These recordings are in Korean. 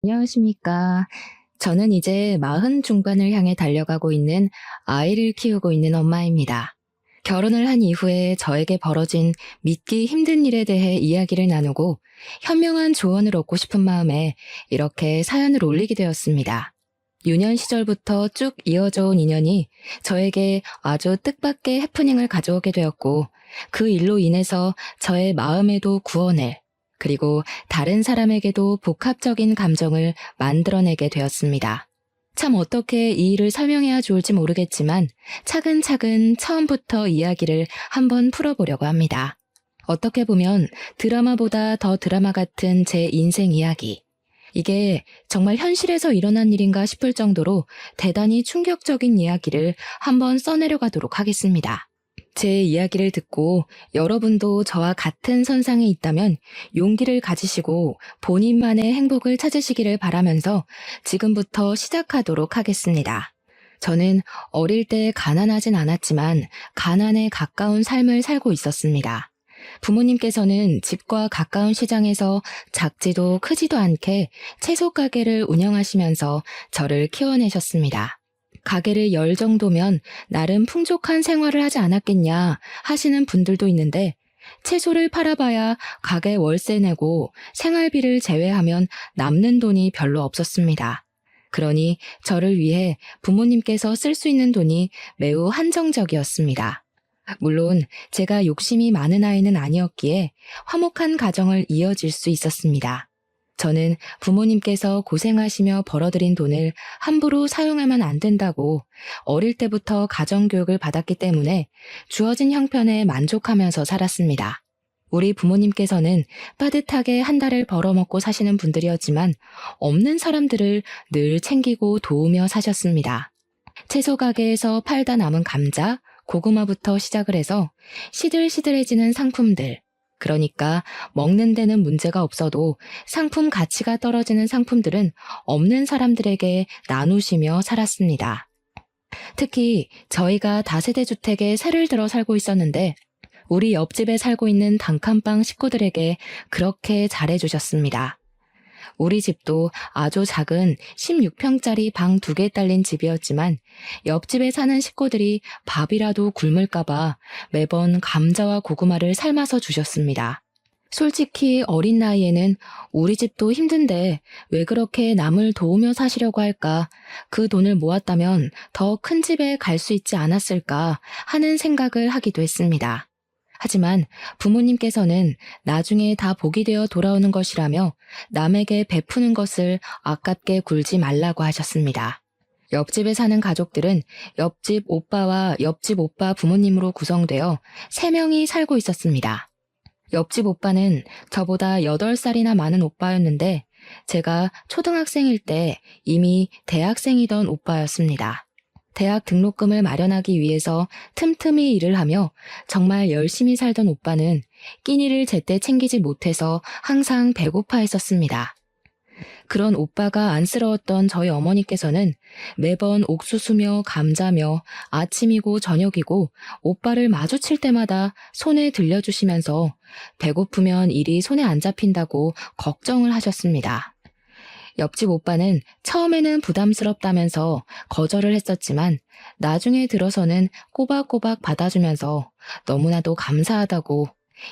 안녕하십니까. 저는 이제 40 중반을 향해 달려가고 있는 아이를 키우고 있는 엄마입니다. 결혼을 한 이후에 저에게 벌어진 믿기 힘든 일에 대해 이야기를 나누고 현명한 조언을 얻고 싶은 마음에 이렇게 사연을 올리게 되었습니다. 유년 시절부터 쭉 이어져 온 인연이 저에게 아주 뜻밖의 해프닝을 가져오게 되었고 그 일로 인해서 저의 마음에도 구원을 그리고 다른 사람에게도 복합적인 감정을 만들어내게 되었습니다. 참 어떻게 이 일을 설명해야 좋을지 모르겠지만 차근차근 처음부터 이야기를 한번 풀어보려고 합니다. 어떻게 보면 드라마보다 더 드라마 같은 제 인생 이야기. 이게 정말 현실에서 일어난 일인가 싶을 정도로 대단히 충격적인 이야기를 한번 써내려가도록 하겠습니다. 제 이야기를 듣고 여러분도 저와 같은 선상에 있다면 용기를 가지시고 본인만의 행복을 찾으시기를 바라면서 지금부터 시작하도록 하겠습니다. 저는 어릴 때 가난하진 않았지만 가난에 가까운 삶을 살고 있었습니다. 부모님께서는 집과 가까운 시장에서 작지도 크지도 않게 채소 가게를 운영하시면서 저를 키워내셨습니다. 가게를 열 정도면 나름 풍족한 생활을 하지 않았겠냐 하시는 분들도 있는데 채소를 팔아봐야 가게 월세 내고 생활비를 제외하면 남는 돈이 별로 없었습니다. 그러니 저를 위해 부모님께서 쓸 수 있는 돈이 매우 한정적이었습니다. 물론 제가 욕심이 많은 아이는 아니었기에 화목한 가정을 이어질 수 있었습니다. 저는 부모님께서 고생하시며 벌어들인 돈을 함부로 사용하면 안 된다고 어릴 때부터 가정교육을 받았기 때문에 주어진 형편에 만족하면서 살았습니다. 우리 부모님께서는 빠듯하게 한 달을 벌어먹고 사시는 분들이었지만 없는 사람들을 늘 챙기고 도우며 사셨습니다. 채소 가게에서 팔다 남은 감자, 고구마부터 시작을 해서 시들시들해지는 상품들, 그러니까 먹는 데는 문제가 없어도 상품 가치가 떨어지는 상품들은 없는 사람들에게 나누시며 살았습니다. 특히 저희가 다세대 주택에 새를 들어 살고 있었는데 우리 옆집에 살고 있는 단칸방 식구들에게 그렇게 잘해주셨습니다. 우리 집도 아주 작은 16평짜리 방 2개 딸린 집이었지만 옆집에 사는 식구들이 밥이라도 굶을까봐 매번 감자와 고구마를 삶아서 주셨습니다. 솔직히 어린 나이에는 우리 집도 힘든데 왜 그렇게 남을 도우며 사시려고 할까? 그 돈을 모았다면 더 큰 집에 갈 수 있지 않았을까 하는 생각을 하기도 했습니다. 하지만 부모님께서는 나중에 다 복이 되어 돌아오는 것이라며 남에게 베푸는 것을 아깝게 굴지 말라고 하셨습니다. 옆집에 사는 가족들은 옆집 오빠와 옆집 오빠 부모님으로 구성되어 3명이 살고 있었습니다. 옆집 오빠는 저보다 8살이나 많은 오빠였는데 제가 초등학생일 때 이미 대학생이던 오빠였습니다. 대학 등록금을 마련하기 위해서 틈틈이 일을 하며 정말 열심히 살던 오빠는 끼니를 제때 챙기지 못해서 항상 배고파했었습니다. 그런 오빠가 안쓰러웠던 저희 어머니께서는 매번 옥수수며 감자며 아침이고 저녁이고 오빠를 마주칠 때마다 손에 들려주시면서 배고프면 일이 손에 안 잡힌다고 걱정을 하셨습니다. 옆집 오빠는 처음에는 부담스럽다면서 거절을 했었지만 나중에 들어서는 꼬박꼬박 받아주면서 너무나도 감사하다고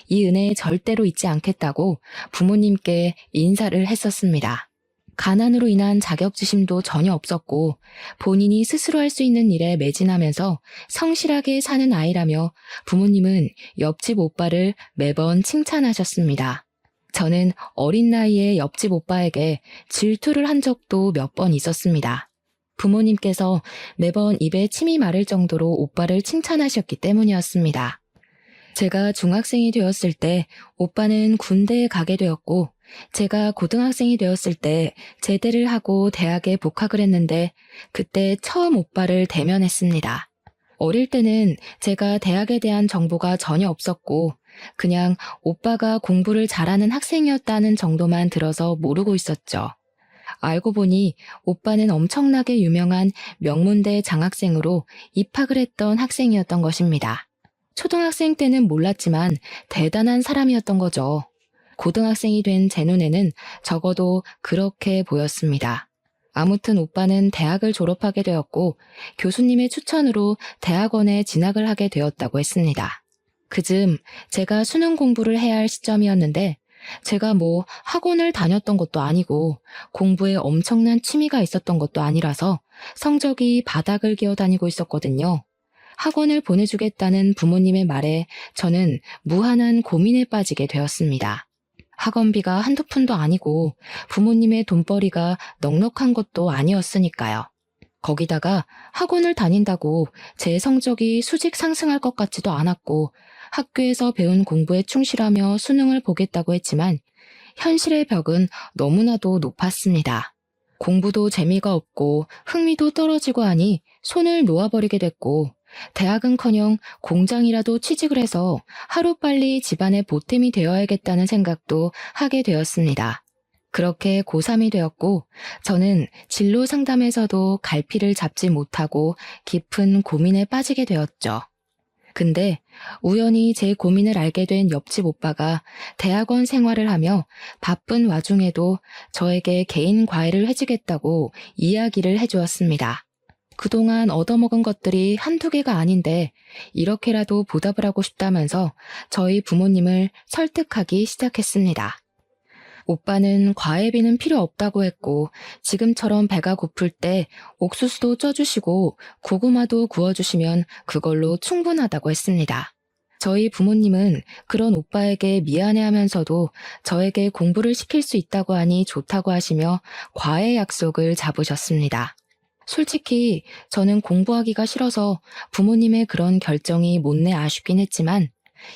이 은혜에 절대로 잊지 않겠다고 부모님께 인사를 했었습니다. 가난으로 인한 자격지심도 전혀 없었고 본인이 스스로 할 수 있는 일에 매진하면서 성실하게 사는 아이라며 부모님은 옆집 오빠를 매번 칭찬하셨습니다. 저는 어린 나이에 옆집 오빠에게 질투를 한 적도 몇 번 있었습니다. 부모님께서 매번 입에 침이 마를 정도로 오빠를 칭찬하셨기 때문이었습니다. 제가 중학생이 되었을 때 오빠는 군대에 가게 되었고 제가 고등학생이 되었을 때 제대를 하고 대학에 복학을 했는데 그때 처음 오빠를 대면했습니다. 어릴 때는 제가 대학에 대한 정보가 전혀 없었고 그냥 오빠가 공부를 잘하는 학생이었다는 정도만 들어서 모르고 있었죠. 알고 보니 오빠는 엄청나게 유명한 명문대 장학생으로 입학을 했던 학생이었던 것입니다. 초등학생 때는 몰랐지만 대단한 사람이었던 거죠. 고등학생이 된 제 눈에는 적어도 그렇게 보였습니다. 아무튼 오빠는 대학을 졸업하게 되었고 교수님의 추천으로 대학원에 진학을 하게 되었다고 했습니다. 그즈음 제가 수능 공부를 해야 할 시점이었는데 제가 뭐 학원을 다녔던 것도 아니고 공부에 엄청난 취미가 있었던 것도 아니라서 성적이 바닥을 기어다니고 있었거든요. 학원을 보내주겠다는 부모님의 말에 저는 무한한 고민에 빠지게 되었습니다. 학원비가 한두 푼도 아니고 부모님의 돈벌이가 넉넉한 것도 아니었으니까요. 거기다가 학원을 다닌다고 제 성적이 수직 상승할 것 같지도 않았고 학교에서 배운 공부에 충실하며 수능을 보겠다고 했지만 현실의 벽은 너무나도 높았습니다. 공부도 재미가 없고 흥미도 떨어지고 하니 손을 놓아버리게 됐고 대학은커녕 공장이라도 취직을 해서 하루빨리 집안의 보탬이 되어야겠다는 생각도 하게 되었습니다. 그렇게 고3이 되었고 저는 진로 상담에서도 갈피를 잡지 못하고 깊은 고민에 빠지게 되었죠. 근데 우연히 제 고민을 알게 된 옆집 오빠가 대학원 생활을 하며 바쁜 와중에도 저에게 개인 과외를 해주겠다고 이야기를 해주었습니다. 그동안 얻어먹은 것들이 한두 개가 아닌데 이렇게라도 보답을 하고 싶다면서 저희 부모님을 설득하기 시작했습니다. 오빠는 과외비는 필요 없다고 했고 지금처럼 배가 고플 때 옥수수도 쪄주시고 고구마도 구워주시면 그걸로 충분하다고 했습니다. 저희 부모님은 그런 오빠에게 미안해하면서도 저에게 공부를 시킬 수 있다고 하니 좋다고 하시며 과외 약속을 잡으셨습니다. 솔직히 저는 공부하기가 싫어서 부모님의 그런 결정이 못내 아쉽긴 했지만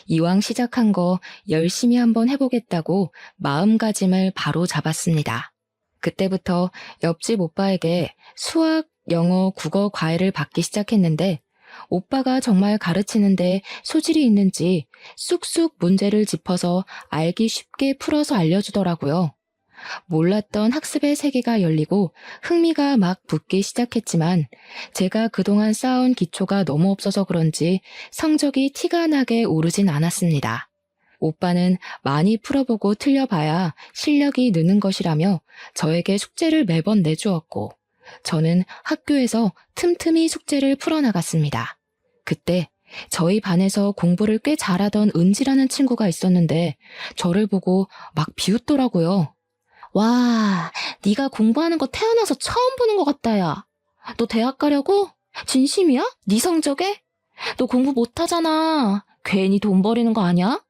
이왕 시작한 거 열심히 한번 해보겠다고 마음가짐을 바로 잡았습니다. 그때부터 옆집 오빠에게 수학, 영어, 국어 과외를 받기 시작했는데 오빠가 정말 가르치는데 소질이 있는지 쑥쑥 문제를 짚어서 알기 쉽게 풀어서 알려주더라고요. 몰랐던 학습의 세계가 열리고 흥미가 막 붙기 시작했지만 제가 그동안 쌓아온 기초가 너무 없어서 그런지 성적이 티가 나게 오르진 않았습니다. 오빠는 많이 풀어보고 틀려봐야 실력이 느는 것이라며 저에게 숙제를 매번 내주었고 저는 학교에서 틈틈이 숙제를 풀어나갔습니다. 그때 저희 반에서 공부를 꽤 잘하던 은지라는 친구가 있었는데 저를 보고 막 비웃더라고요. 와, 네가 공부하는 거 태어나서 처음 보는 것 같다, 야. 너 대학 가려고? 진심이야? 네 성적에? 너 공부 못하잖아. 괜히 돈 버리는 거 아니야?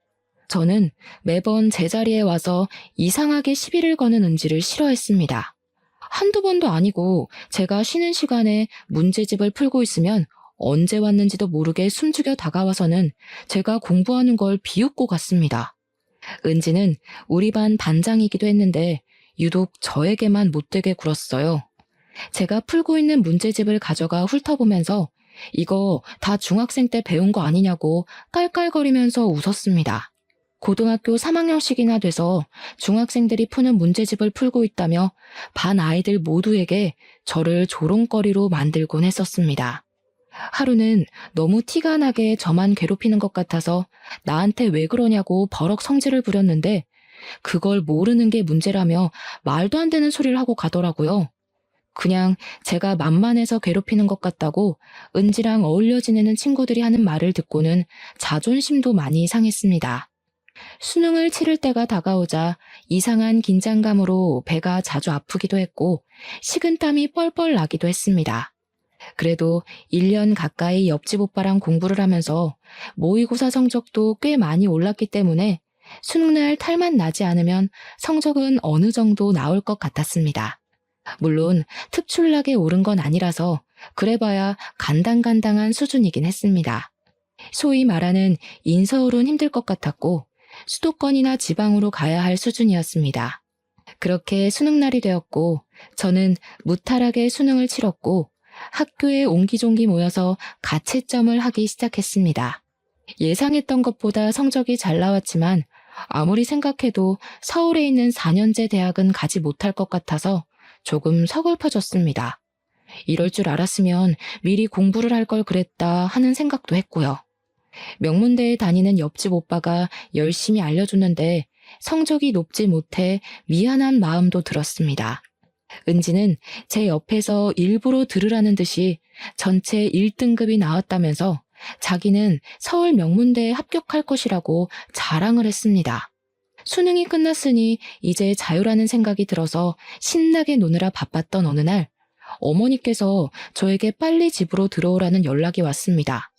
저는 매번 제자리에 와서 이상하게 시비를 거는 은지를 싫어했습니다. 한두 번도 아니고 제가 쉬는 시간에 문제집을 풀고 있으면 언제 왔는지도 모르게 숨죽여 다가와서는 제가 공부하는 걸 비웃고 갔습니다. 은지는 우리 반 반장이기도 했는데 유독 저에게만 못되게 굴었어요. 제가 풀고 있는 문제집을 가져가 훑어보면서 이거 다 중학생 때 배운 거 아니냐고 깔깔거리면서 웃었습니다. 고등학교 3학년씩이나 돼서 중학생들이 푸는 문제집을 풀고 있다며 반 아이들 모두에게 저를 조롱거리로 만들곤 했었습니다. 하루는 너무 티가 나게 저만 괴롭히는 것 같아서 나한테 왜 그러냐고 버럭 성질을 부렸는데 그걸 모르는 게 문제라며 말도 안 되는 소리를 하고 가더라고요. 그냥 제가 만만해서 괴롭히는 것 같다고 은지랑 어울려 지내는 친구들이 하는 말을 듣고는 자존심도 많이 상했습니다. 수능을 치를 때가 다가오자 이상한 긴장감으로 배가 자주 아프기도 했고 식은땀이 뻘뻘 나기도 했습니다. 그래도 1년 가까이 옆집 오빠랑 공부를 하면서 모의고사 성적도 꽤 많이 올랐기 때문에 수능날 탈만 나지 않으면 성적은 어느 정도 나올 것 같았습니다. 물론 특출나게 오른 건 아니라서 그래봐야 간당간당한 수준이긴 했습니다. 소위 말하는 인서울은 힘들 것 같았고 수도권이나 지방으로 가야 할 수준이었습니다. 그렇게 수능날이 되었고 저는 무탈하게 수능을 치렀고 학교에 옹기종기 모여서 가채점을 하기 시작했습니다. 예상했던 것보다 성적이 잘 나왔지만 아무리 생각해도 서울에 있는 4년제 대학은 가지 못할 것 같아서 조금 서글퍼졌습니다. 이럴 줄 알았으면 미리 공부를 할 걸 그랬다 하는 생각도 했고요. 명문대에 다니는 옆집 오빠가 열심히 알려줬는데 성적이 높지 못해 미안한 마음도 들었습니다. 은지는 제 옆에서 일부러 들으라는 듯이 전체 1등급이 나왔다면서 자기는 서울 명문대에 합격할 것이라고 자랑을 했습니다. 수능이 끝났으니 이제 자유라는 생각이 들어서 신나게 노느라 바빴던 어느 날 어머니께서 저에게 빨리 집으로 들어오라는 연락이 왔습니다.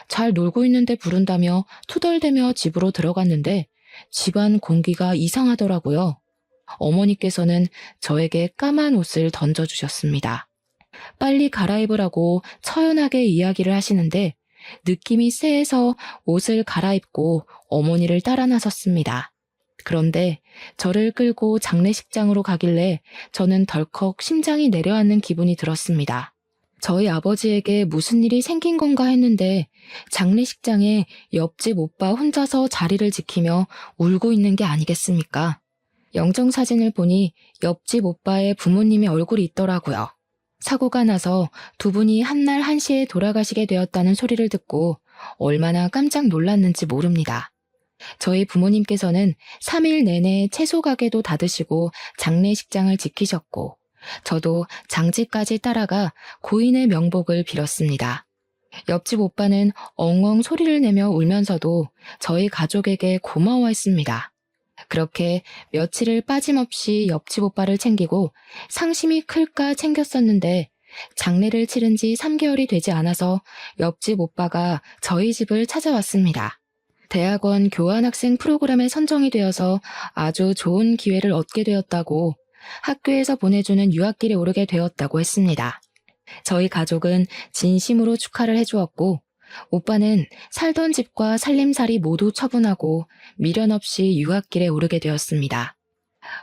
잘 놀고 있는데 부른다며 투덜대며 집으로 들어갔는데 집안 공기가 이상하더라고요. 어머니께서는 저에게 까만 옷을 던져주셨습니다. 빨리 갈아입으라고 처연하게 이야기를 하시는데 느낌이 쎄해서 옷을 갈아입고 어머니를 따라 나섰습니다. 그런데 저를 끌고 장례식장으로 가길래 저는 덜컥 심장이 내려앉는 기분이 들었습니다. 저희 아버지에게 무슨 일이 생긴 건가 했는데 장례식장에 옆집 오빠 혼자서 자리를 지키며 울고 있는 게 아니겠습니까? 영정사진을 보니 옆집 오빠의 부모님의 얼굴이 있더라고요. 사고가 나서 두 분이 한날 한시에 돌아가시게 되었다는 소리를 듣고 얼마나 깜짝 놀랐는지 모릅니다. 저희 부모님께서는 3일 내내 채소 가게도 닫으시고 장례식장을 지키셨고 저도 장지까지 따라가 고인의 명복을 빌었습니다. 옆집 오빠는 엉엉 소리를 내며 울면서도 저희 가족에게 고마워했습니다. 그렇게 며칠을 빠짐없이 옆집 오빠를 챙기고 상심이 클까 챙겼었는데 장례를 치른 지 3개월이 되지 않아서 옆집 오빠가 저희 집을 찾아왔습니다. 대학원 교환학생 프로그램에 선정이 되어서 아주 좋은 기회를 얻게 되었다고 학교에서 보내주는 유학길에 오르게 되었다고 했습니다. 저희 가족은 진심으로 축하를 해주었고 오빠는 살던 집과 살림살이 모두 처분하고 미련 없이 유학길에 오르게 되었습니다.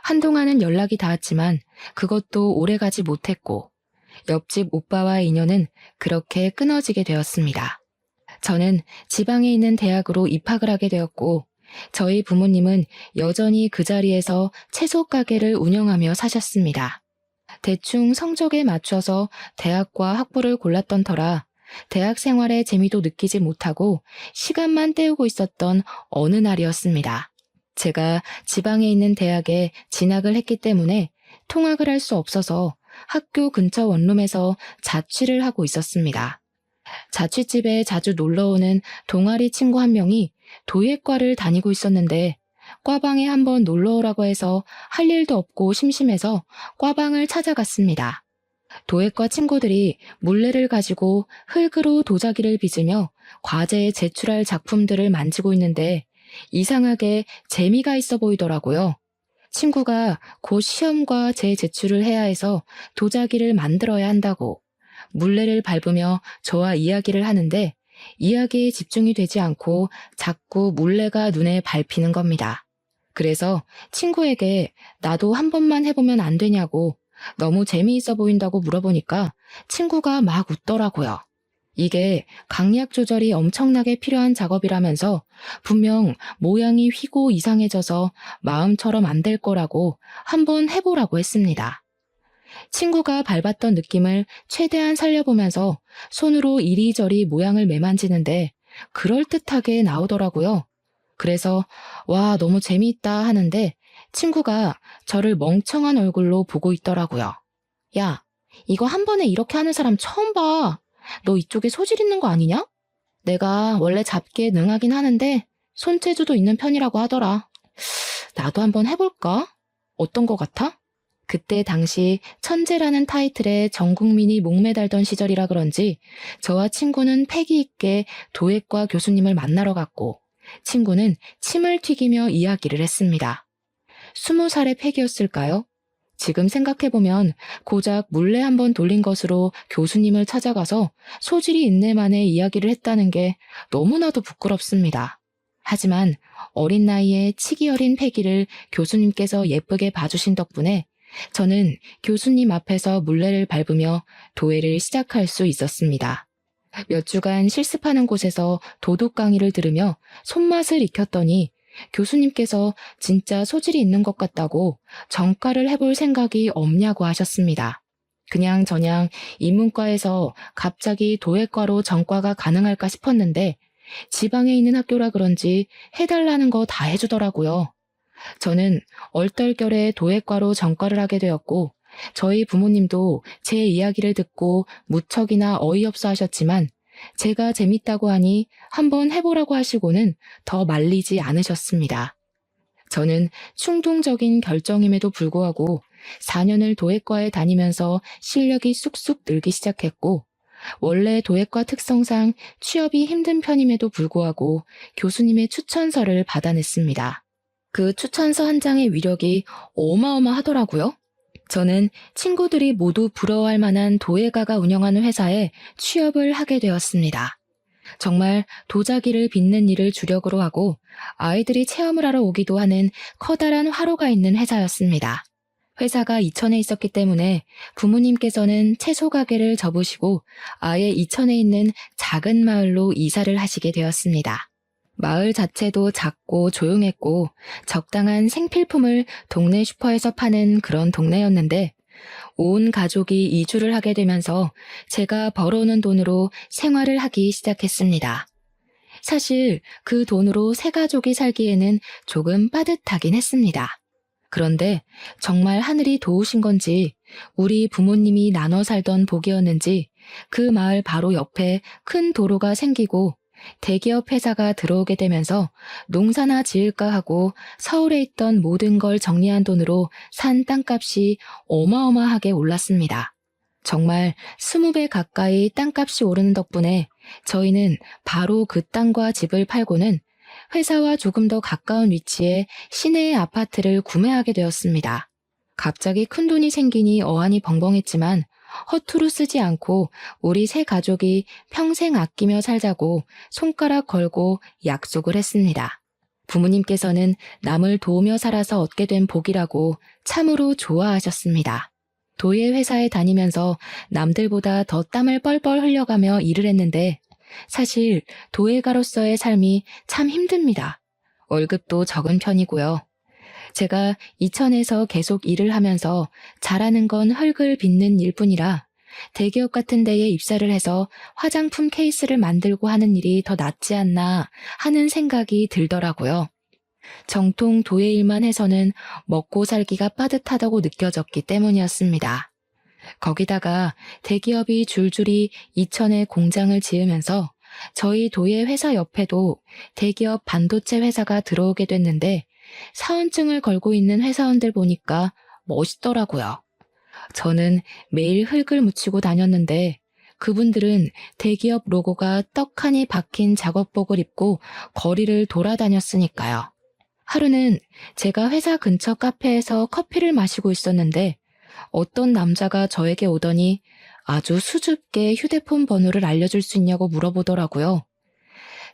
한동안은 연락이 닿았지만 그것도 오래가지 못했고 옆집 오빠와의 인연은 그렇게 끊어지게 되었습니다. 저는 지방에 있는 대학으로 입학을 하게 되었고 저희 부모님은 여전히 그 자리에서 채소 가게를 운영하며 사셨습니다. 대충 성적에 맞춰서 대학과 학부를 골랐던 터라 대학 생활의 재미도 느끼지 못하고 시간만 때우고 있었던 어느 날이었습니다. 제가 지방에 있는 대학에 진학을 했기 때문에 통학을 할 수 없어서 학교 근처 원룸에서 자취를 하고 있었습니다. 자취집에 자주 놀러오는 동아리 친구 한 명이 도예과를 다니고 있었는데 과방에 한번 놀러오라고 해서 할 일도 없고 심심해서 과방을 찾아갔습니다. 도예과 친구들이 물레를 가지고 흙으로 도자기를 빚으며 과제에 제출할 작품들을 만지고 있는데 이상하게 재미가 있어 보이더라고요. 친구가 곧 시험과 제출을 해야 해서 도자기를 만들어야 한다고 물레를 밟으며 저와 이야기를 하는데 이야기에 집중이 되지 않고 자꾸 물레가 눈에 밟히는 겁니다. 그래서 친구에게 나도 한 번만 해보면 안 되냐고 너무 재미있어 보인다고 물어보니까 친구가 막 웃더라고요. 이게 강약 조절이 엄청나게 필요한 작업이라면서 분명 모양이 휘고 이상해져서 마음처럼 안 될 거라고 한번 해보라고 했습니다. 친구가 밟았던 느낌을 최대한 살려보면서 손으로 이리저리 모양을 매만지는데 그럴듯하게 나오더라고요. 그래서 와 너무 재미있다 하는데 친구가 저를 멍청한 얼굴로 보고 있더라고요. 야, 이거 한 번에 이렇게 하는 사람 처음 봐. 너 이쪽에 소질 있는 거 아니냐? 내가 원래 잡기에 능하긴 하는데 손재주도 있는 편이라고 하더라. 나도 한번 해볼까? 어떤 거 같아? 그때 당시 천재라는 타이틀에 전 국민이 목매달던 시절이라 그런지 저와 친구는 패기 있게 도예과 교수님을 만나러 갔고 친구는 침을 튀기며 이야기를 했습니다. 20살의 패기였을까요? 지금 생각해보면 고작 물레 한번 돌린 것으로 교수님을 찾아가서 소질이 있네만의 이야기를 했다는 게 너무나도 부끄럽습니다. 하지만 어린 나이에 치기 어린 패기를 교수님께서 예쁘게 봐주신 덕분에 저는 교수님 앞에서 물레를 밟으며 도예를 시작할 수 있었습니다. 몇 주간 실습하는 곳에서 도둑 강의를 들으며 손맛을 익혔더니 교수님께서 진짜 소질이 있는 것 같다고 전과를 해볼 생각이 없냐고 하셨습니다. 그냥저냥 인문과에서 갑자기 도예과로 전과가 가능할까 싶었는데 지방에 있는 학교라 그런지 해달라는 거 다 해주더라고요. 저는 얼떨결에 도예과로 전과를 하게 되었고, 저희 부모님도 제 이야기를 듣고 무척이나 어이없어 하셨지만, 제가 재밌다고 하니 한번 해보라고 하시고는 더 말리지 않으셨습니다. 저는 충동적인 결정임에도 불구하고 4년을 도예과에 다니면서 실력이 쑥쑥 늘기 시작했고, 원래 도예과 특성상 취업이 힘든 편임에도 불구하고 교수님의 추천서를 받아냈습니다. 그 추천서 한 장의 위력이 어마어마하더라고요. 저는 친구들이 모두 부러워할 만한 도예가가 운영하는 회사에 취업을 하게 되었습니다. 정말 도자기를 빚는 일을 주력으로 하고 아이들이 체험을 하러 오기도 하는 커다란 화로가 있는 회사였습니다. 회사가 이천에 있었기 때문에 부모님께서는 채소 가게를 접으시고 아예 이천에 있는 작은 마을로 이사를 하시게 되었습니다. 마을 자체도 작고 조용했고 적당한 생필품을 동네 슈퍼에서 파는 그런 동네였는데, 온 가족이 이주를 하게 되면서 제가 벌어오는 돈으로 생활을 하기 시작했습니다. 사실 그 돈으로 세 가족이 살기에는 조금 빠듯하긴 했습니다. 그런데 정말 하늘이 도우신 건지 우리 부모님이 나눠 살던 복이었는지 그 마을 바로 옆에 큰 도로가 생기고 대기업 회사가 들어오게 되면서 농사나 지을까 하고 서울에 있던 모든 걸 정리한 돈으로 산 땅값이 어마어마하게 올랐습니다. 정말 20배 가까이 땅값이 오르는 덕분에 저희는 바로 그 땅과 집을 팔고는 회사와 조금 더 가까운 위치에 시내의 아파트를 구매하게 되었습니다. 갑자기 큰 돈이 생기니 어안이 벙벙했지만 허투루 쓰지 않고 우리 세 가족이 평생 아끼며 살자고 손가락 걸고 약속을 했습니다. 부모님께서는 남을 도우며 살아서 얻게 된 복이라고 참으로 좋아하셨습니다. 도예 회사에 다니면서 남들보다 더 땀을 뻘뻘 흘려가며 일을 했는데, 사실 도예가로서의 삶이 참 힘듭니다. 월급도 적은 편이고요. 제가 이천에서 계속 일을 하면서 잘하는 건 흙을 빚는 일뿐이라 대기업 같은 데에 입사를 해서 화장품 케이스를 만들고 하는 일이 더 낫지 않나 하는 생각이 들더라고요. 정통 도예 일만 해서는 먹고 살기가 빠듯하다고 느껴졌기 때문이었습니다. 거기다가 대기업이 줄줄이 이천에 공장을 지으면서 저희 도예 회사 옆에도 대기업 반도체 회사가 들어오게 됐는데, 사원증을 걸고 있는 회사원들 보니까 멋있더라고요. 저는 매일 흙을 묻히고 다녔는데 그분들은 대기업 로고가 떡하니 박힌 작업복을 입고 거리를 돌아다녔으니까요. 하루는 제가 회사 근처 카페에서 커피를 마시고 있었는데 어떤 남자가 저에게 오더니 아주 수줍게 휴대폰 번호를 알려줄 수 있냐고 물어보더라고요.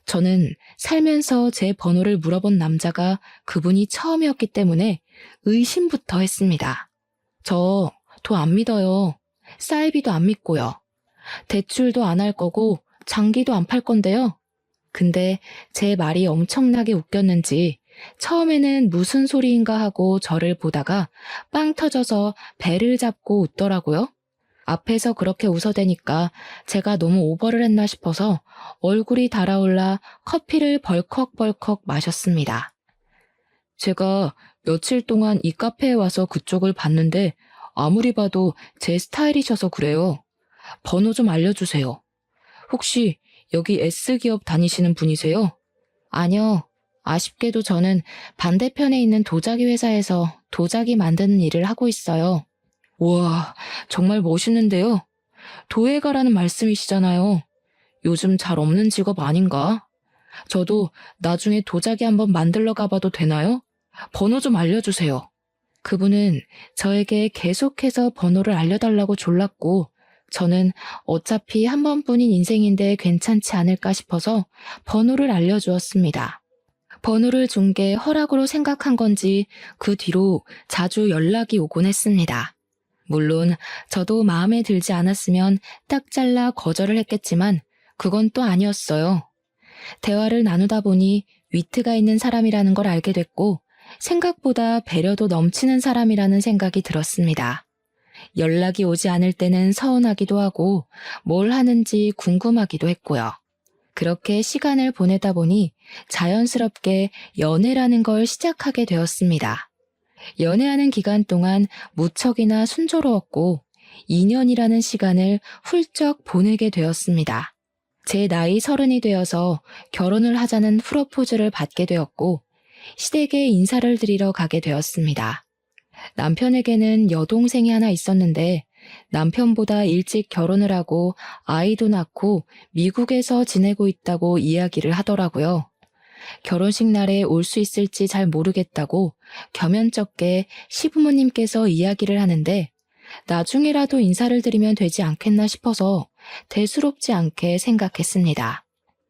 저는 살면서 제 번호를 물어본 남자가 그분이 처음이었기 때문에 의심부터 했습니다. 저 도 안 믿어요. 사이비도 안 믿고요. 대출도 안 할 거고 장기도 안 팔 건데요. 근데 제 말이 엄청나게 웃겼는지 처음에는 무슨 소리인가 하고 저를 보다가 빵 터져서 배를 잡고 웃더라고요. 앞에서 그렇게 웃어대니까 제가 너무 오버를 했나 싶어서 얼굴이 달아올라 커피를 벌컥벌컥 마셨습니다. 제가 며칠 동안 이 카페에 와서 그쪽을 봤는데 아무리 봐도 제 스타일이셔서 그래요. 번호 좀 알려주세요. 혹시 여기 S기업 다니시는 분이세요? 아니요. 아쉽게도 저는 반대편에 있는 도자기 회사에서 도자기 만드는 일을 하고 있어요. 우와, 정말 멋있는데요. 도예가라는 말씀이시잖아요. 요즘 잘 없는 직업 아닌가? 저도 나중에 도자기 한번 만들러 가봐도 되나요? 번호 좀 알려주세요. 그분은 저에게 계속해서 번호를 알려달라고 졸랐고, 저는 어차피 한 번뿐인 인생인데 괜찮지 않을까 싶어서 번호를 알려주었습니다. 번호를 준 게 허락으로 생각한 건지 그 뒤로 자주 연락이 오곤 했습니다. 물론 저도 마음에 들지 않았으면 딱 잘라 거절을 했겠지만 그건 또 아니었어요. 대화를 나누다 보니 위트가 있는 사람이라는 걸 알게 됐고 생각보다 배려도 넘치는 사람이라는 생각이 들었습니다. 연락이 오지 않을 때는 서운하기도 하고 뭘 하는지 궁금하기도 했고요. 그렇게 시간을 보내다 보니 자연스럽게 연애라는 걸 시작하게 되었습니다. 연애하는 기간 동안 무척이나 순조로웠고 2년이라는 시간을 훌쩍 보내게 되었습니다. 제 나이 30이 되어서 결혼을 하자는 프로포즈를 받게 되었고 시댁에 인사를 드리러 가게 되었습니다. 남편에게는 여동생이 하나 있었는데 남편보다 일찍 결혼을 하고 아이도 낳고 미국에서 지내고 있다고 이야기를 하더라고요. 결혼식 날에 올 수 있을지 잘 모르겠다고 겸연쩍게 시부모님께서 이야기를 하는데 나중에라도 인사를 드리면 되지 않겠나 싶어서 대수롭지 않게 생각했습니다.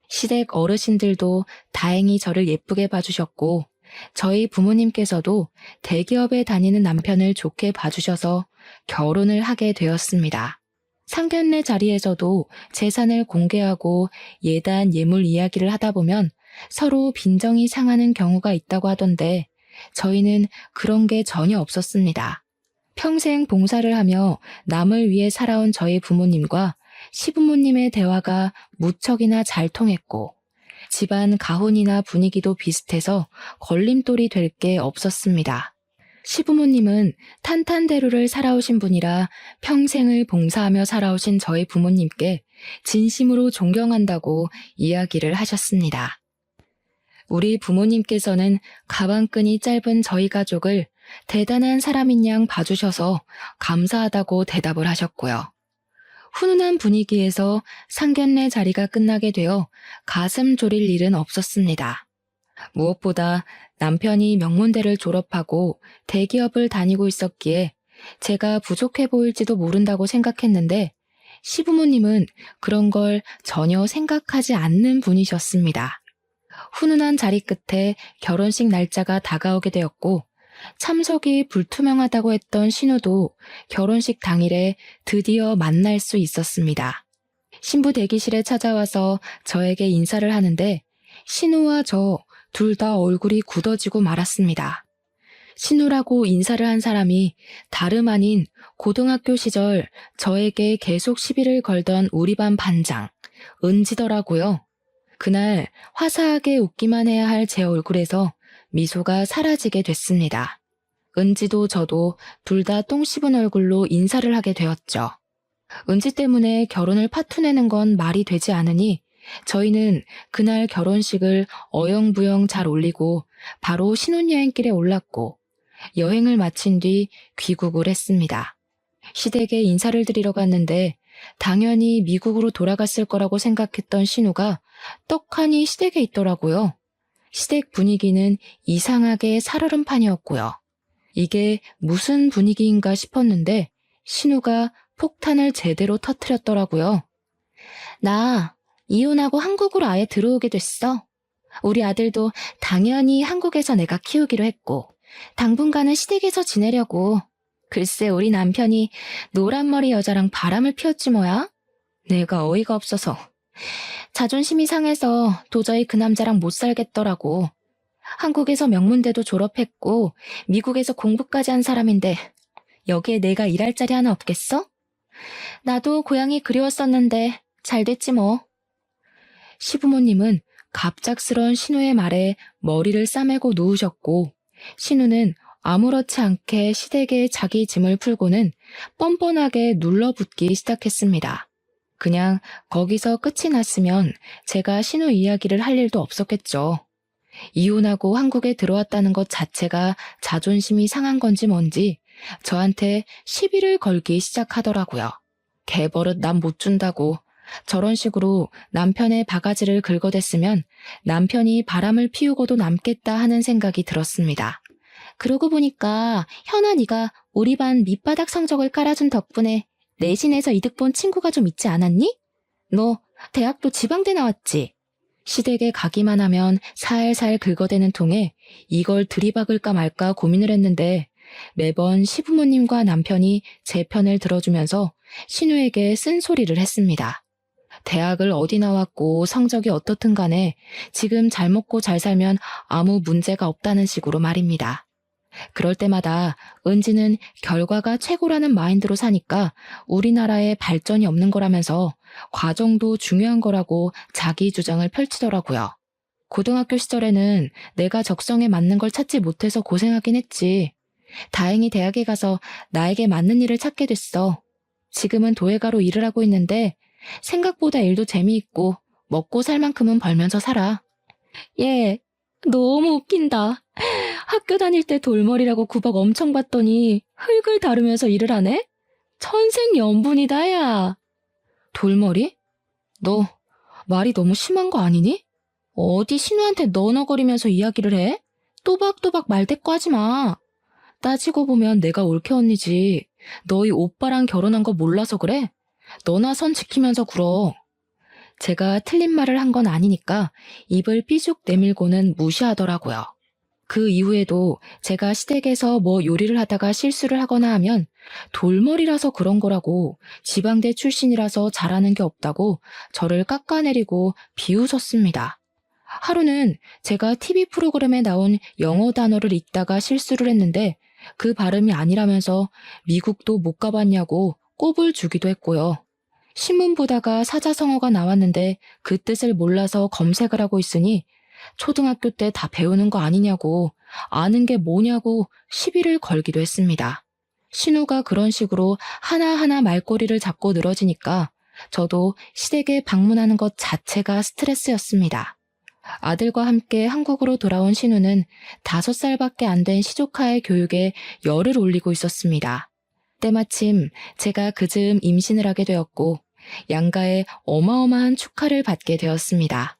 시댁 어르신들도 다행히 저를 예쁘게 봐주셨고 저희 부모님께서도 대기업에 다니는 남편을 좋게 봐주셔서 결혼을 하게 되었습니다. 상견례 자리에서도 재산을 공개하고 예단 예물 이야기를 하다 보면 서로 빈정이 상하는 경우가 있다고 하던데 저희는 그런 게 전혀 없었습니다. 평생 봉사를 하며 남을 위해 살아온 저희 부모님과 시부모님의 대화가 무척이나 잘 통했고 집안 가훈이나 분위기도 비슷해서 걸림돌이 될 게 없었습니다. 시부모님은 탄탄대로를 살아오신 분이라 평생을 봉사하며 살아오신 저희 부모님께 진심으로 존경한다고 이야기를 하셨습니다. 우리 부모님께서는 가방끈이 짧은 저희 가족을 대단한 사람인 양 봐주셔서 감사하다고 대답을 하셨고요. 훈훈한 분위기에서 상견례 자리가 끝나게 되어 가슴 졸일 일은 없었습니다. 무엇보다 남편이 명문대를 졸업하고 대기업을 다니고 있었기에 제가 부족해 보일지도 모른다고 생각했는데 시부모님은 그런 걸 전혀 생각하지 않는 분이셨습니다. 훈훈한 자리 끝에 결혼식 날짜가 다가오게 되었고 참석이 불투명하다고 했던 신우도 결혼식 당일에 드디어 만날 수 있었습니다. 신부 대기실에 찾아와서 저에게 인사를 하는데 신우와 저 둘 다 얼굴이 굳어지고 말았습니다. 신우라고 인사를 한 사람이 다름 아닌 고등학교 시절 저에게 계속 시비를 걸던 우리 반 반장, 은지더라고요. 그날 화사하게 웃기만 해야 할 제 얼굴에서 미소가 사라지게 됐습니다. 은지도 저도 둘 다 똥 씹은 얼굴로 인사를 하게 되었죠. 은지 때문에 결혼을 파투내는 건 말이 되지 않으니 저희는 그날 결혼식을 어영부영 잘 올리고 바로 신혼여행길에 올랐고 여행을 마친 뒤 귀국을 했습니다. 시댁에 인사를 드리러 갔는데 당연히 미국으로 돌아갔을 거라고 생각했던 신우가 떡하니 시댁에 있더라고요. 시댁 분위기는 이상하게 살얼음판이었고요. 이게 무슨 분위기인가 싶었는데 신우가 폭탄을 제대로 터뜨렸더라고요. 나 이혼하고 한국으로 아예 들어오게 됐어. 우리 아들도 당연히 한국에서 내가 키우기로 했고 당분간은 시댁에서 지내려고. 글쎄 우리 남편이 노란머리 여자랑 바람을 피웠지 뭐야? 내가 어이가 없어서. 자존심이 상해서 도저히 그 남자랑 못 살겠더라고. 한국에서 명문대도 졸업했고 미국에서 공부까지 한 사람인데 여기에 내가 일할 자리 하나 없겠어? 나도 고향이 그리웠었는데 잘 됐지 뭐. 시부모님은 갑작스런 신우의 말에 머리를 싸매고 누우셨고 신우는 아무렇지 않게 시댁에 자기 짐을 풀고는 뻔뻔하게 눌러붙기 시작했습니다. 그냥 거기서 끝이 났으면 제가 신우 이야기를 할 일도 없었겠죠. 이혼하고 한국에 들어왔다는 것 자체가 자존심이 상한 건지 뭔지 저한테 시비를 걸기 시작하더라고요. 개버릇 남 못 준다고. 저런 식으로 남편의 바가지를 긁어댔으면 남편이 바람을 피우고도 남겠다 하는 생각이 들었습니다. 그러고 보니까 현아 네가 우리 반 밑바닥 성적을 깔아준 덕분에 내신에서 이득 본 친구가 좀 있지 않았니? 너 대학도 지방대 나왔지? 시댁에 가기만 하면 살살 긁어대는 통에 이걸 들이박을까 말까 고민을 했는데 매번 시부모님과 남편이 제 편을 들어주면서 신우에게 쓴소리를 했습니다. 대학을 어디 나왔고 성적이 어떻든 간에 지금 잘 먹고 잘 살면 아무 문제가 없다는 식으로 말입니다. 그럴 때마다 은지는 결과가 최고라는 마인드로 사니까 우리나라에 발전이 없는 거라면서 과정도 중요한 거라고 자기 주장을 펼치더라고요. 고등학교 시절에는 내가 적성에 맞는 걸 찾지 못해서 고생하긴 했지. 다행히 대학에 가서 나에게 맞는 일을 찾게 됐어. 지금은 도예가로 일을 하고 있는데 생각보다 일도 재미있고 먹고 살 만큼은 벌면서 살아. 얘, 너무 웃긴다. 학교 다닐 때 돌머리라고 구박 엄청 받더니 흙을 다루면서 일을 하네? 천생연분이다, 야. 돌머리? 너 말이 너무 심한 거 아니니? 어디 신우한테 너너거리면서 이야기를 해? 또박또박 말대꾸 하지 마. 따지고 보면 내가 올케 언니지. 너희 오빠랑 결혼한 거 몰라서 그래? 너나 선 지키면서 굴어. 제가 틀린 말을 한 건 아니니까 입을 삐죽 내밀고는 무시하더라고요. 그 이후에도 제가 시댁에서 뭐 요리를 하다가 실수를 하거나 하면 돌머리라서 그런 거라고, 지방대 출신이라서 잘하는 게 없다고 저를 깎아내리고 비웃었습니다. 하루는 제가 TV 프로그램에 나온 영어 단어를 읽다가 실수를 했는데 그 발음이 아니라면서 미국도 못 가봤냐고 꼽을 주기도 했고요. 신문 보다가 사자성어가 나왔는데 그 뜻을 몰라서 검색을 하고 있으니 초등학교 때 다 배우는 거 아니냐고, 아는 게 뭐냐고 시비를 걸기도 했습니다. 신우가 그런 식으로 하나하나 말꼬리를 잡고 늘어지니까 저도 시댁에 방문하는 것 자체가 스트레스였습니다. 아들과 함께 한국으로 돌아온 신우는 5살밖에 안 된 시조카의 교육에 열을 올리고 있었습니다. 때마침 제가 그즈음 임신을 하게 되었고 양가의 어마어마한 축하를 받게 되었습니다.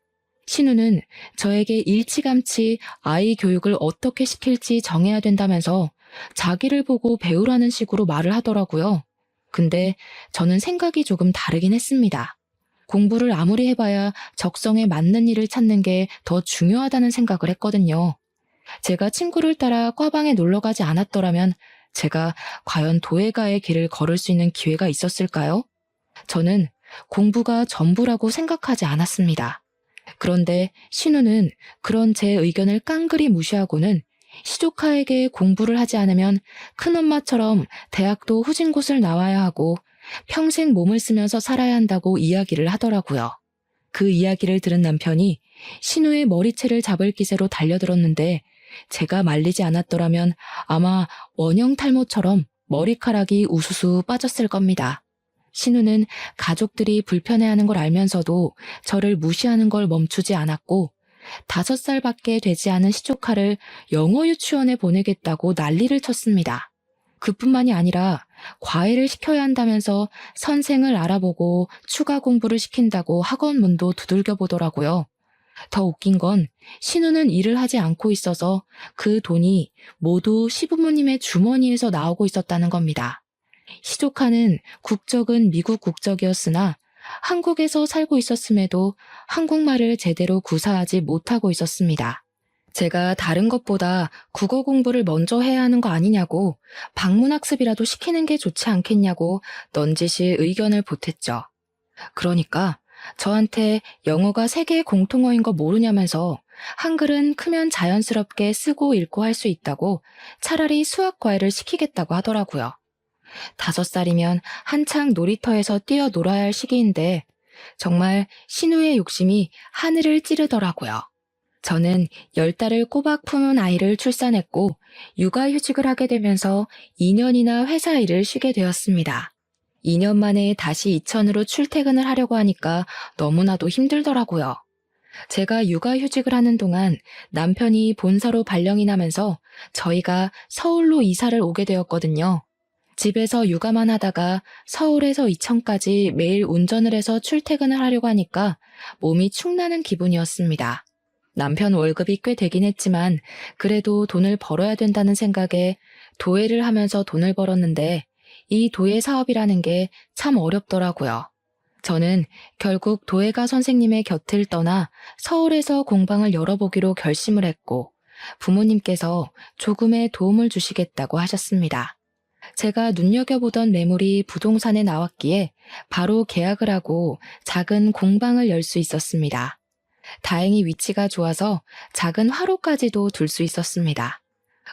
신우는 저에게 일찌감치 아이 교육을 어떻게 시킬지 정해야 된다면서 자기를 보고 배우라는 식으로 말을 하더라고요. 근데 저는 생각이 조금 다르긴 했습니다. 공부를 아무리 해봐야 적성에 맞는 일을 찾는 게 더 중요하다는 생각을 했거든요. 제가 친구를 따라 과방에 놀러 가지 않았더라면 제가 과연 도예가의 길을 걸을 수 있는 기회가 있었을까요? 저는 공부가 전부라고 생각하지 않았습니다. 그런데 신우는 그런 제 의견을 깡그리 무시하고는 시조카에게 공부를 하지 않으면 큰엄마처럼 대학도 후진 곳을 나와야 하고 평생 몸을 쓰면서 살아야 한다고 이야기를 하더라고요. 그 이야기를 들은 남편이 신우의 머리채를 잡을 기세로 달려들었는데 제가 말리지 않았더라면 아마 원형 탈모처럼 머리카락이 우수수 빠졌을 겁니다. 신우는 가족들이 불편해하는 걸 알면서도 저를 무시하는 걸 멈추지 않았고 5살밖에 되지 않은 시조카를 영어 유치원에 보내겠다고 난리를 쳤습니다. 그뿐만이 아니라 과외를 시켜야 한다면서 선생을 알아보고 추가 공부를 시킨다고 학원 문도 두들겨 보더라고요. 더 웃긴 건 신우는 일을 하지 않고 있어서 그 돈이 모두 시부모님의 주머니에서 나오고 있었다는 겁니다. 시조카는 국적은 미국 국적이었으나 한국에서 살고 있었음에도 한국말을 제대로 구사하지 못하고 있었습니다. 제가 다른 것보다 국어 공부를 먼저 해야 하는 거 아니냐고, 방문학습이라도 시키는 게 좋지 않겠냐고 넌지시 의견을 보탰죠. 그러니까 저한테 영어가 세계의 공통어인 거 모르냐면서 한글은 크면 자연스럽게 쓰고 읽고 할 수 있다고 차라리 수학 과외를 시키겠다고 하더라고요. 5살이면 한창 놀이터에서 뛰어놀아야 할 시기인데 정말 신우의 욕심이 하늘을 찌르더라고요. 저는 10달을 꼬박 품은 아이를 출산했고 육아휴직을 하게 되면서 2년이나 회사 일을 쉬게 되었습니다. 2년 만에 다시 이천으로 출퇴근을 하려고 하니까 너무나도 힘들더라고요. 제가 육아휴직을 하는 동안 남편이 본사로 발령이 나면서 저희가 서울로 이사를 오게 되었거든요. 집에서 육아만 하다가 서울에서 이천까지 매일 운전을 해서 출퇴근을 하려고 하니까 몸이 축나는 기분이었습니다. 남편 월급이 꽤 되긴 했지만 그래도 돈을 벌어야 된다는 생각에 도예를 하면서 돈을 벌었는데 이 도예 사업이라는 게 참 어렵더라고요. 저는 결국 도예가 선생님의 곁을 떠나 서울에서 공방을 열어보기로 결심을 했고 부모님께서 조금의 도움을 주시겠다고 하셨습니다. 제가 눈여겨보던 매물이 부동산에 나왔기에 바로 계약을 하고 작은 공방을 열 수 있었습니다. 다행히 위치가 좋아서 작은 화로까지도 둘 수 있었습니다.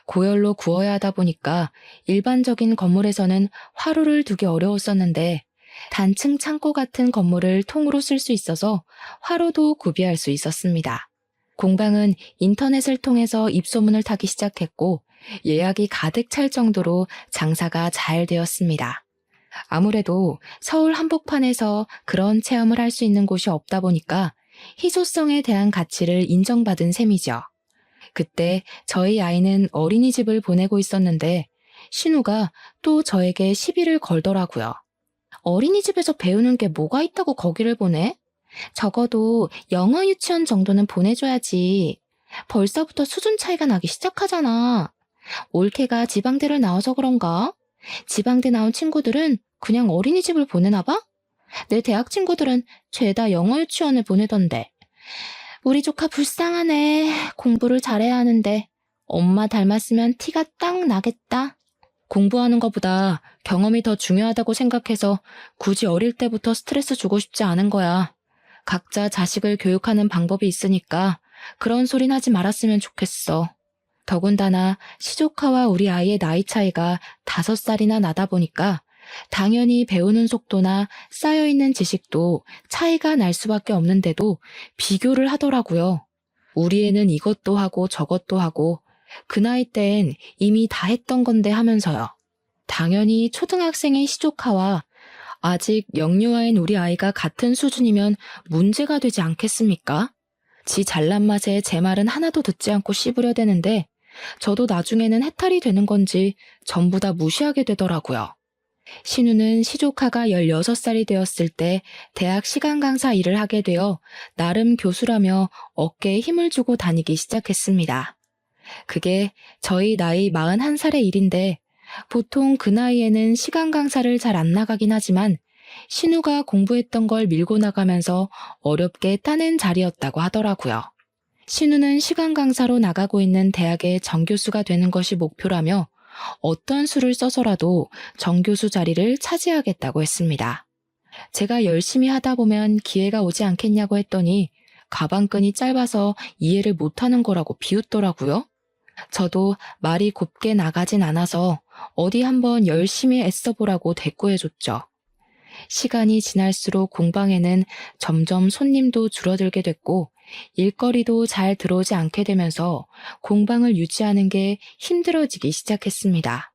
고열로 구워야 하다 보니까 일반적인 건물에서는 화로를 두기 어려웠었는데 단층 창고 같은 건물을 통으로 쓸 수 있어서 화로도 구비할 수 있었습니다. 공방은 인터넷을 통해서 입소문을 타기 시작했고 예약이 가득 찰 정도로 장사가 잘 되었습니다. 아무래도 서울 한복판에서 그런 체험을 할 수 있는 곳이 없다 보니까 희소성에 대한 가치를 인정받은 셈이죠. 그때 저희 아이는 어린이집을 보내고 있었는데 신우가 또 저에게 시비를 걸더라고요. 어린이집에서 배우는 게 뭐가 있다고 거기를 보내? 적어도 영어 유치원 정도는 보내줘야지. 벌써부터 수준 차이가 나기 시작하잖아. 올케가 지방대를 나와서 그런가? 지방대 나온 친구들은 그냥 어린이집을 보내나 봐? 내 대학 친구들은 죄다 영어 유치원을 보내던데. 우리 조카 불쌍하네. 공부를 잘해야 하는데. 엄마 닮았으면 티가 딱 나겠다. 공부하는 것보다 경험이 더 중요하다고 생각해서 굳이 어릴 때부터 스트레스 주고 싶지 않은 거야. 각자 자식을 교육하는 방법이 있으니까 그런 소린 하지 말았으면 좋겠어. 더군다나 시조카와 우리 아이의 나이 차이가 5살이나 나다 보니까 당연히 배우는 속도나 쌓여있는 지식도 차이가 날 수밖에 없는데도 비교를 하더라고요. 우리 애는 이것도 하고 저것도 하고 그 나이 땐 이미 다 했던 건데 하면서요. 당연히 초등학생의 시조카와 아직 영유아인 우리 아이가 같은 수준이면 문제가 되지 않겠습니까? 지 잘난 맛에 제 말은 하나도 듣지 않고 씹으려 되는데 저도 나중에는 해탈이 되는 건지 전부 다 무시하게 되더라고요. 신우는 시조카가 16살이 되었을 때 대학 시간 강사 일을 하게 되어 나름 교수라며 어깨에 힘을 주고 다니기 시작했습니다. 그게 저희 나이 41살의 일인데 보통 그 나이에는 시간 강사를 잘 안 나가긴 하지만 신우가 공부했던 걸 밀고 나가면서 어렵게 따낸 자리였다고 하더라고요. 신우는 시간 강사로 나가고 있는 대학의 정교수가 되는 것이 목표라며 어떤 수를 써서라도 정교수 자리를 차지하겠다고 했습니다. 제가 열심히 하다 보면 기회가 오지 않겠냐고 했더니 가방끈이 짧아서 이해를 못하는 거라고 비웃더라고요. 저도 말이 곱게 나가진 않아서 어디 한번 열심히 애써보라고 대꾸해줬죠. 시간이 지날수록 공방에는 점점 손님도 줄어들게 됐고 일거리도 잘 들어오지 않게 되면서 공방을 유지하는 게 힘들어지기 시작했습니다.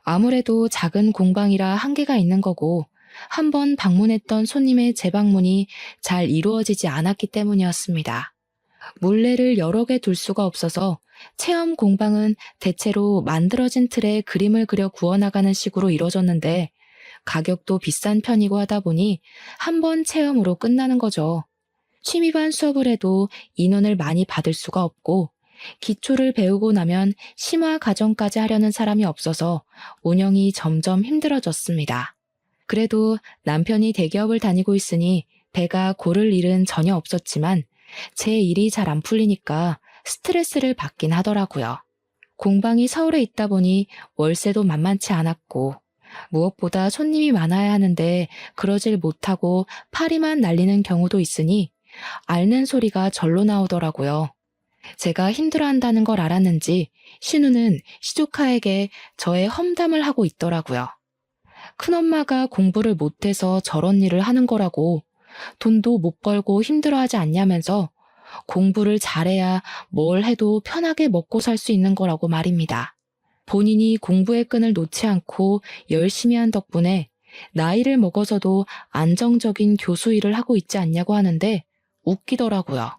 아무래도 작은 공방이라 한계가 있는 거고 한번 방문했던 손님의 재방문이 잘 이루어지지 않았기 때문이었습니다. 물레를 여러 개 둘 수가 없어서 체험 공방은 대체로 만들어진 틀에 그림을 그려 구워나가는 식으로 이루어졌는데 가격도 비싼 편이고 하다 보니 한 번 체험으로 끝나는 거죠. 취미반 수업을 해도 인원을 많이 받을 수가 없고 기초를 배우고 나면 심화 과정까지 하려는 사람이 없어서 운영이 점점 힘들어졌습니다. 그래도 남편이 대기업을 다니고 있으니 배가 고를 일은 전혀 없었지만 제 일이 잘 안 풀리니까 스트레스를 받긴 하더라고요. 공방이 서울에 있다 보니 월세도 만만치 않았고 무엇보다 손님이 많아야 하는데 그러질 못하고 파리만 날리는 경우도 있으니 앓는 소리가 절로 나오더라고요. 제가 힘들어한다는 걸 알았는지 신우는 시조카에게 저의 험담을 하고 있더라고요. 큰엄마가 공부를 못해서 저런 일을 하는 거라고 돈도 못 벌고 힘들어하지 않냐면서 공부를 잘해야 뭘 해도 편하게 먹고 살 수 있는 거라고 말입니다. 본인이 공부의 끈을 놓지 않고 열심히 한 덕분에 나이를 먹어서도 안정적인 교수 일을 하고 있지 않냐고 하는데 웃기더라고요.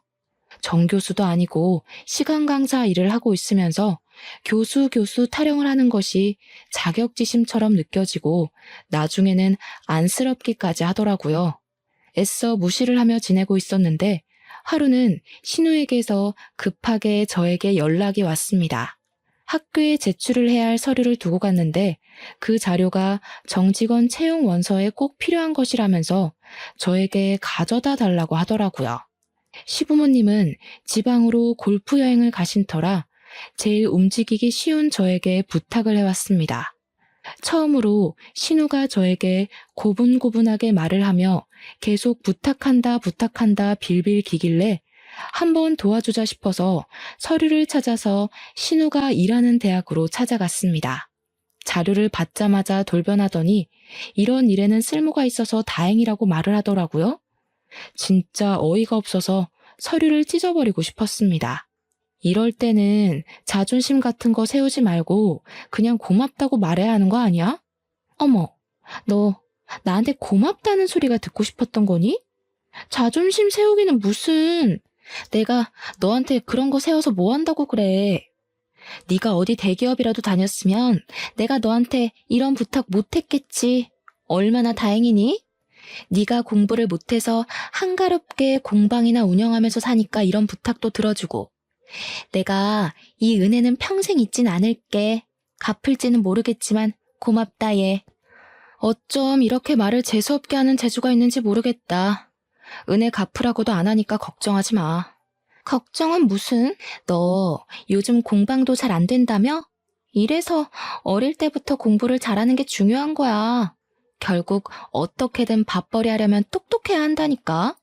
정교수도 아니고 시간 강사 일을 하고 있으면서 교수 타령을 하는 것이 자격지심처럼 느껴지고 나중에는 안쓰럽기까지 하더라고요. 애써 무시를 하며 지내고 있었는데 하루는 신우에게서 급하게 저에게 연락이 왔습니다. 학교에 제출을 해야 할 서류를 두고 갔는데 그 자료가 정직원 채용 원서에 꼭 필요한 것이라면서 저에게 가져다 달라고 하더라고요. 시부모님은 지방으로 골프 여행을 가신 터라 제일 움직이기 쉬운 저에게 부탁을 해왔습니다. 처음으로 신우가 저에게 고분고분하게 말을 하며 계속 부탁한다 빌빌 기길래 한번 도와주자 싶어서 서류를 찾아서 신우가 일하는 대학으로 찾아갔습니다. 자료를 받자마자 돌변하더니 이런 일에는 쓸모가 있어서 다행이라고 말을 하더라고요. 진짜 어이가 없어서 서류를 찢어버리고 싶었습니다. 이럴 때는 자존심 같은 거 세우지 말고 그냥 고맙다고 말해야 하는 거 아니야? 어머, 너 나한테 고맙다는 소리가 듣고 싶었던 거니? 자존심 세우기는 무슨... 내가 너한테 그런 거 세워서 뭐 한다고 그래. 네가 어디 대기업이라도 다녔으면 내가 너한테 이런 부탁 못 했겠지. 얼마나 다행이니? 네가 공부를 못해서 한가롭게 공방이나 운영하면서 사니까 이런 부탁도 들어주고, 내가 이 은혜는 평생 잊진 않을게. 갚을지는 모르겠지만 고맙다 얘. 어쩜 이렇게 말을 재수없게 하는 재주가 있는지 모르겠다. 은혜 갚으라고도 안 하니까 걱정하지 마. 걱정은 무슨? 너 요즘 공방도 잘 안 된다며? 이래서 어릴 때부터 공부를 잘하는 게 중요한 거야. 결국 어떻게든 밥벌이 하려면 똑똑해야 한다니까.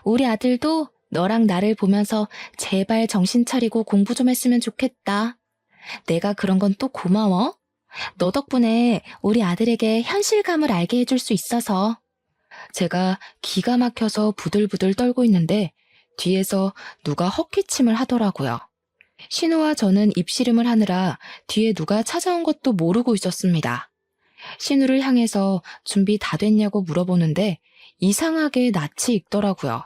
우리 아들도 너랑 나를 보면서 제발 정신 차리고 공부 좀 했으면 좋겠다. 내가 그런 건 또 고마워. 너 덕분에 우리 아들에게 현실감을 알게 해줄 수 있어서. 제가 기가 막혀서 부들부들 떨고 있는데 뒤에서 누가 헛기침을 하더라고요. 신우와 저는 입씨름을 하느라 뒤에 누가 찾아온 것도 모르고 있었습니다. 신우를 향해서 준비 다 됐냐고 물어보는데 이상하게 낯이 익더라고요.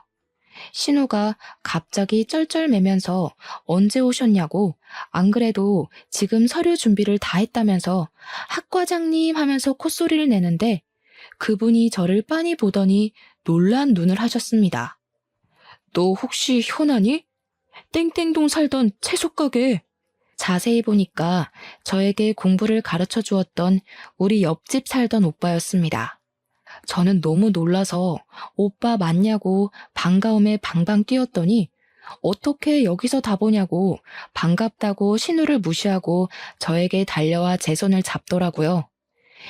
신우가 갑자기 쩔쩔매면서 언제 오셨냐고, 안 그래도 지금 서류 준비를 다 했다면서 학과장님 하면서 콧소리를 내는데 그분이 저를 빤히 보더니 놀란 눈을 하셨습니다. 너 혹시 효나니? 땡땡동 살던 채소가게. 자세히 보니까 저에게 공부를 가르쳐 주었던 우리 옆집 살던 오빠였습니다. 저는 너무 놀라서 오빠 맞냐고 반가움에 방방 뛰었더니 어떻게 여기서 다 보냐고 반갑다고 신우를 무시하고 저에게 달려와 제 손을 잡더라고요.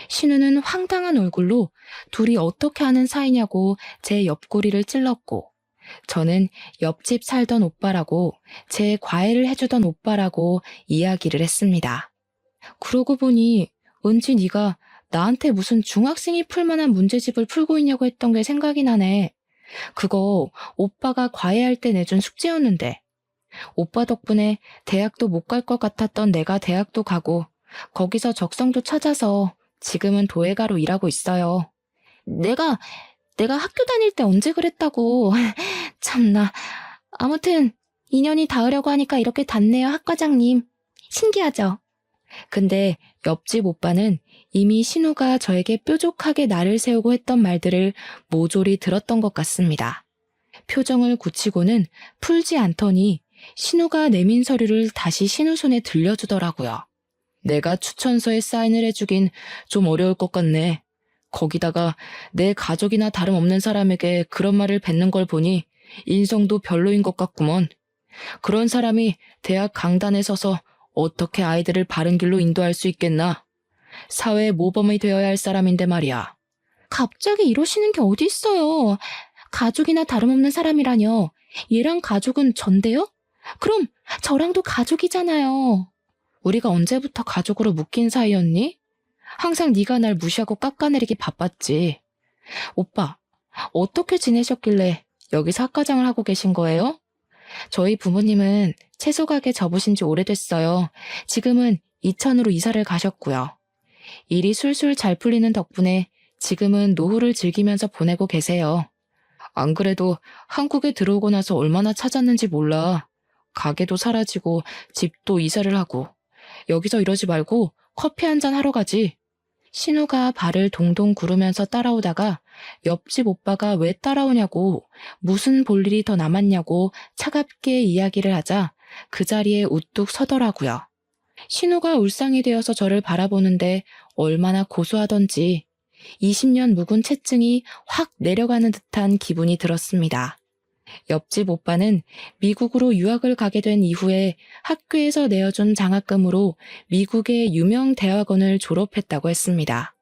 신우는 황당한 얼굴로 둘이 어떻게 하는 사이냐고 제 옆구리를 찔렀고, 저는 옆집 살던 오빠라고, 제 과외를 해주던 오빠라고 이야기를 했습니다. 그러고 보니 은지 네가 나한테 무슨 중학생이 풀만한 문제집을 풀고 있냐고 했던 게 생각이 나네. 그거 오빠가 과외할 때 내준 숙제였는데. 오빠 덕분에 대학도 못 갈 것 같았던 내가 대학도 가고 거기서 적성도 찾아서 지금은 도예가로 일하고 있어요. 내가 학교 다닐 때 언제 그랬다고. 참나. 아무튼 인연이 닿으려고 하니까 이렇게 닿네요, 학과장님. 신기하죠? 근데 옆집 오빠는 이미 신우가 저에게 뾰족하게 날을 세우고 했던 말들을 모조리 들었던 것 같습니다. 표정을 굳히고는 풀지 않더니 신우가 내민 서류를 다시 신우 손에 들려주더라고요. 내가 추천서에 사인을 해주긴 좀 어려울 것 같네. 거기다가 내 가족이나 다름없는 사람에게 그런 말을 뱉는 걸 보니 인성도 별로인 것 같구먼. 그런 사람이 대학 강단에 서서 어떻게 아이들을 바른 길로 인도할 수 있겠나? 사회의 모범이 되어야 할 사람인데 말이야. 갑자기 이러시는 게 어디 있어요. 가족이나 다름없는 사람이라뇨. 얘랑 가족은 전데요? 그럼 저랑도 가족이잖아요. 우리가 언제부터 가족으로 묶인 사이였니? 항상 네가 날 무시하고 깎아내리기 바빴지. 오빠, 어떻게 지내셨길래 여기서 학과장을 하고 계신 거예요? 저희 부모님은 채소 가게 접으신 지 오래됐어요. 지금은 이천으로 이사를 가셨고요. 일이 술술 잘 풀리는 덕분에 지금은 노후를 즐기면서 보내고 계세요. 안 그래도 한국에 들어오고 나서 얼마나 찾았는지 몰라. 가게도 사라지고 집도 이사를 하고. 여기서 이러지 말고 커피 한잔 하러 가지. 신우가 발을 동동 구르면서 따라오다가 옆집 오빠가 왜 따라오냐고, 무슨 볼일이 더 남았냐고 차갑게 이야기를 하자 그 자리에 우뚝 서더라고요. 신우가 울상이 되어서 저를 바라보는데 얼마나 고소하던지 20년 묵은 체증이 확 내려가는 듯한 기분이 들었습니다. 옆집 오빠는 미국으로 유학을 가게 된 이후에 학교에서 내어준 장학금으로 미국의 유명 대학원을 졸업했다고 했습니다.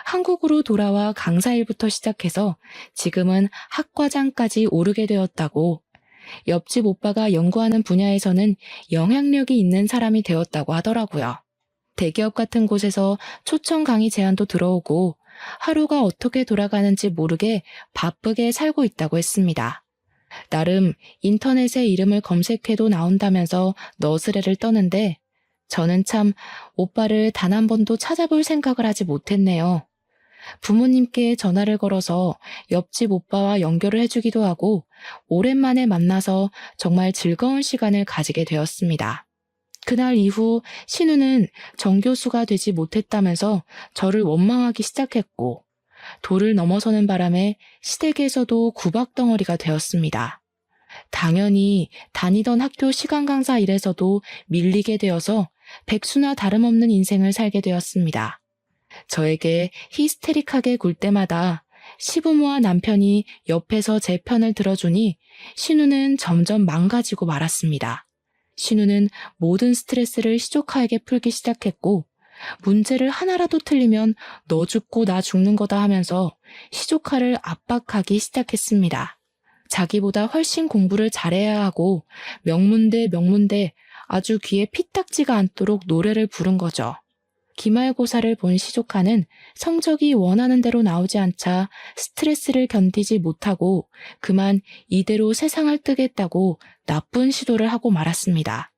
한국으로 돌아와 강사 일부터 시작해서 지금은 학과장까지 오르게 되었다고. 옆집 오빠가 연구하는 분야에서는 영향력이 있는 사람이 되었다고 하더라고요. 대기업 같은 곳에서 초청 강의 제안도 들어오고 하루가 어떻게 돌아가는지 모르게 바쁘게 살고 있다고 했습니다. 나름 인터넷에 이름을 검색해도 나온다면서 너스레를 떠는데 저는 참 오빠를 단 한 번도 찾아볼 생각을 하지 못했네요. 부모님께 전화를 걸어서 옆집 오빠와 연결을 해주기도 하고 오랜만에 만나서 정말 즐거운 시간을 가지게 되었습니다. 그날 이후 신우는 정교수가 되지 못했다면서 저를 원망하기 시작했고 도를 넘어서는 바람에 시댁에서도 구박덩어리가 되었습니다. 당연히 다니던 학교 시간 강사 일에서도 밀리게 되어서 백수나 다름없는 인생을 살게 되었습니다. 저에게 히스테릭하게 굴 때마다 시부모와 남편이 옆에서 제 편을 들어주니 신우는 점점 망가지고 말았습니다. 신우는 모든 스트레스를 시조카에게 풀기 시작했고 문제를 하나라도 틀리면 너 죽고 나 죽는 거다 하면서 시조카를 압박하기 시작했습니다. 자기보다 훨씬 공부를 잘해야 하고 명문대 아주 귀에 피딱지가 않도록 노래를 부른 거죠. 기말고사를 본 시조카는 성적이 원하는 대로 나오지 않자 스트레스를 견디지 못하고 그만 이대로 세상을 뜨겠다고 나쁜 시도를 하고 말았습니다.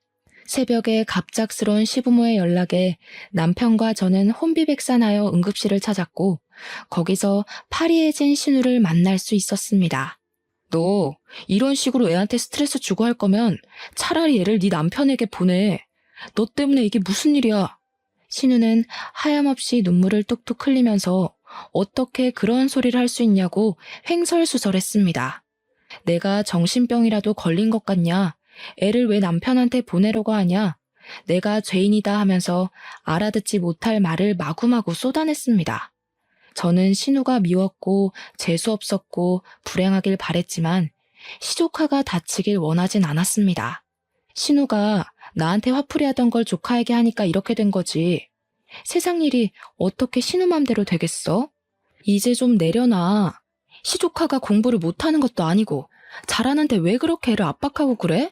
새벽에 갑작스러운 시부모의 연락에 남편과 저는 혼비백산하여 응급실을 찾았고 거기서 파리해진 신우를 만날 수 있었습니다. 너 이런 식으로 애한테 스트레스 주고 할 거면 차라리 애를 네 남편에게 보내. 너 때문에 이게 무슨 일이야. 신우는 하염없이 눈물을 뚝뚝 흘리면서 어떻게 그런 소리를 할 수 있냐고 횡설수설했습니다. 내가 정신병이라도 걸린 것 같냐? 애를 왜 남편한테 보내려고 하냐? 내가 죄인이다 하면서 알아듣지 못할 말을 마구마구 쏟아냈습니다. 저는 신우가 미웠고 재수없었고 불행하길 바랬지만 시조카가 다치길 원하진 않았습니다. 신우가 나한테 화풀이하던 걸 조카에게 하니까 이렇게 된 거지. 세상 일이 어떻게 신우 맘대로 되겠어? 이제 좀 내려놔. 시조카가 공부를 못하는 것도 아니고 잘하는데 왜 그렇게 애를 압박하고 그래?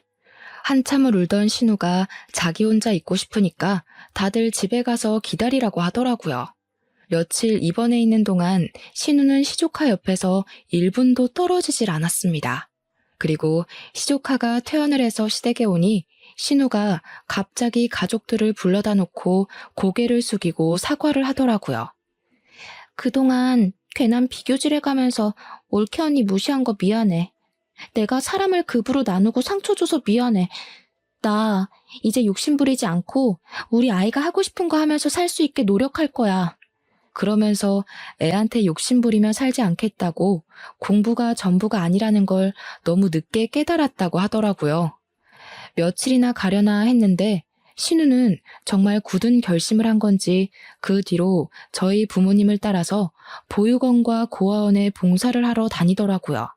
한참을 울던 신우가 자기 혼자 있고 싶으니까 다들 집에 가서 기다리라고 하더라고요. 며칠 입원해 있는 동안 신우는 시조카 옆에서 1분도 떨어지질 않았습니다. 그리고 시조카가 퇴원을 해서 시댁에 오니 신우가 갑자기 가족들을 불러다 놓고 고개를 숙이고 사과를 하더라고요. 그동안 괜한 비교질해가면서 올케 언니 무시한 거 미안해. 내가 사람을 급으로 나누고 상처 줘서 미안해. 나 이제 욕심 부리지 않고 우리 아이가 하고 싶은 거 하면서 살 수 있게 노력할 거야. 그러면서 애한테 욕심 부리며 살지 않겠다고 공부가 전부가 아니라는 걸 너무 늦게 깨달았다고 하더라고요. 며칠이나 가려나 했는데 신우는 정말 굳은 결심을 한 건지 그 뒤로 저희 부모님을 따라서 보육원과 고아원에 봉사를 하러 다니더라고요.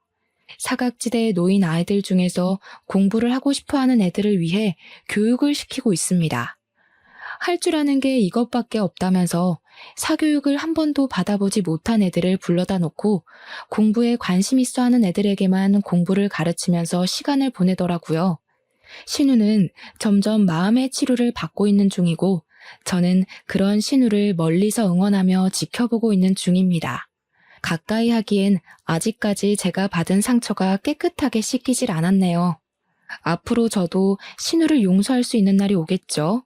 사각지대에 놓인 아이들 중에서 공부를 하고 싶어하는 애들을 위해 교육을 시키고 있습니다. 할 줄 아는 게 이것밖에 없다면서 사교육을 한 번도 받아보지 못한 애들을 불러다 놓고 공부에 관심 있어 하는 애들에게만 공부를 가르치면서 시간을 보내더라고요. 신우는 점점 마음의 치료를 받고 있는 중이고 저는 그런 신우를 멀리서 응원하며 지켜보고 있는 중입니다. 가까이 하기엔 아직까지 제가 받은 상처가 깨끗하게 씻기질 않았네요. 앞으로 저도 신우를 용서할 수 있는 날이 오겠죠.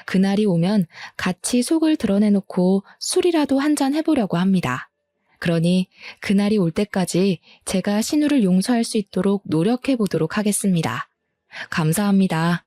그날이 오면 같이 속을 드러내놓고 술이라도 한잔 해보려고 합니다. 그러니 그날이 올 때까지 제가 신우를 용서할 수 있도록 노력해보도록 하겠습니다. 감사합니다.